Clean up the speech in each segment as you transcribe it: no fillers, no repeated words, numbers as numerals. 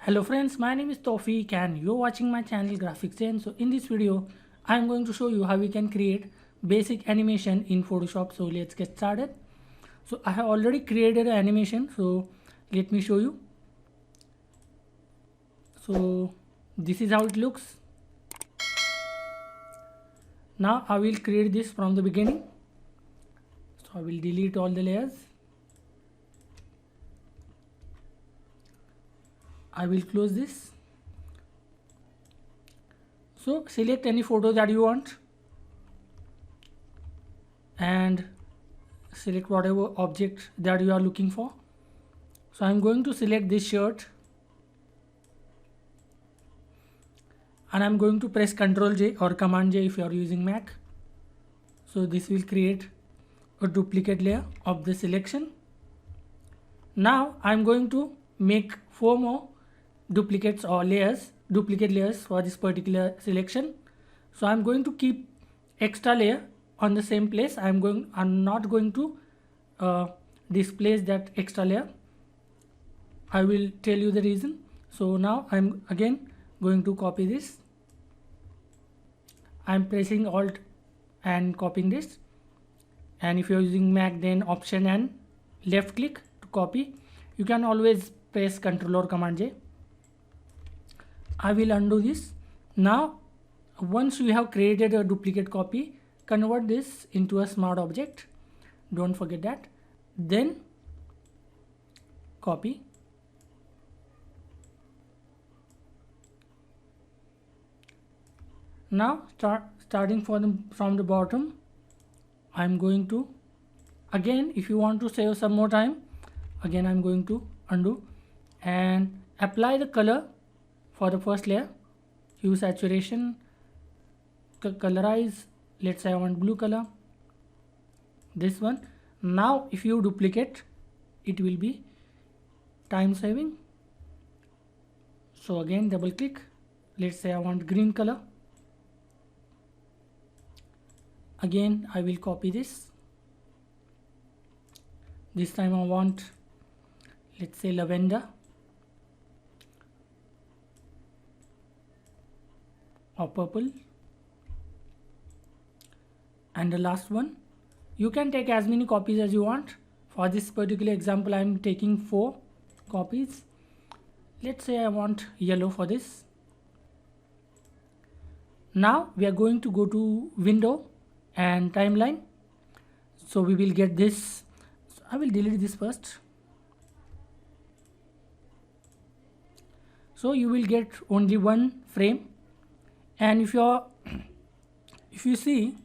Hello friends, my name is Tofik and you're watching my channel Graphics Zen. So in this video, I'm going to show you how we can create basic animation in Photoshop. So let's get started. So I have already created an animation. So let me show you. So this is how it looks. Now I will create this from the beginning. So I will delete all the layers. I will close this. So select any photo that you want and select whatever object that you are looking for. So I'm going to select this shirt and I'm going to press Ctrl J or Command J if you are using Mac. So this will create a duplicate layer of the selection. Now I'm going to make 4 more duplicates or duplicate layers for this particular selection. So I'm going to keep extra layer on the same place. I'm not going to displace that extra layer. I will tell you the reason. So now I'm again going to copy this. I'm pressing Alt and copying this, and if you're using Mac, then Option and left click to copy. You can always press Ctrl or Command J. I will undo this. Now once you have created a duplicate copy, convert this into a smart object. Don't forget that. Then copy. Now starting from the bottom, I'm going to again, if you want to save some more time, again I'm going to undo and apply the color for the first layer. Hue saturation, colorize. Let's say I want blue color, this one. Now if you duplicate, it will be time saving. So again double click. Let's say I want green color. Again I will copy this. This time I want, let's say, lavender or purple. And the last one, you can take as many copies as you want. For this particular example, I am taking 4 copies. Let's say I want yellow for this. Now we are going to go to window and timeline. So we will get this. So I will delete this first. So you will get only one frame, and if you see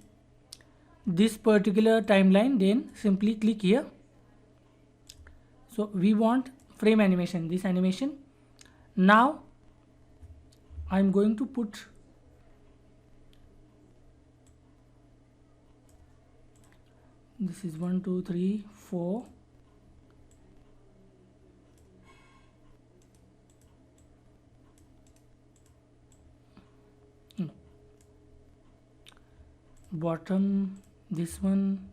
this particular timeline, then simply click here. So we want frame animation, this animation. Now I'm going to put this is 1 2 3 4 no. Bottom, this one,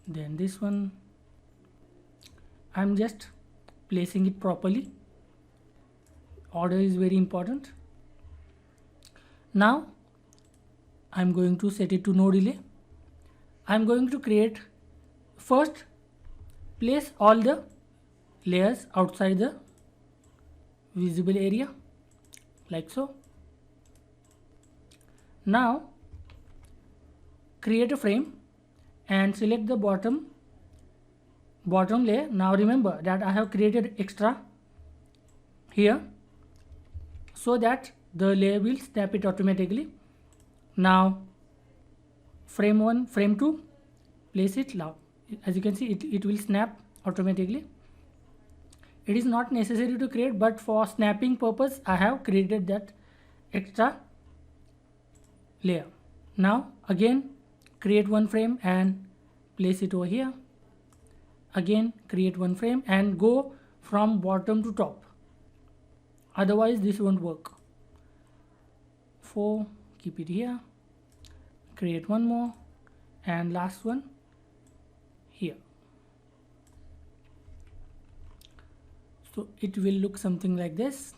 then this one. I'm just placing it properly. Order is very important. Now I'm going to set it to no delay. I'm going to create, first place all the layers outside the visible area like so. Now create a frame and select the bottom layer. Now remember that I have created extra here so that the layer will snap it automatically. Now frame 1, frame 2, place it now. As you can see, it will snap automatically. It is not necessary to create, but for snapping purpose I have created that extra layer. Now again create one frame and place it over here. Again create one frame and go from bottom to top, otherwise this won't work. 4, keep it here, create one more, and last one here. So it will look something like this.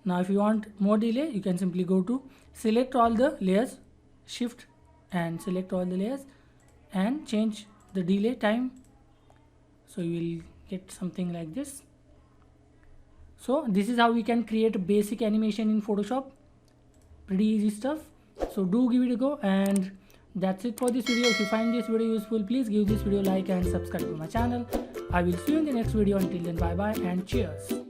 Now if you want more delay, you can simply go to select all the layers, shift and select all the layers and change the delay time. So you will get something like this. So this is how we can create a basic animation in Photoshop. Pretty easy stuff. So do give it a go, and that's it for this video. If you find this video useful, please give this video a like and subscribe to my channel. I will see you in the next video. Until then, bye bye and cheers.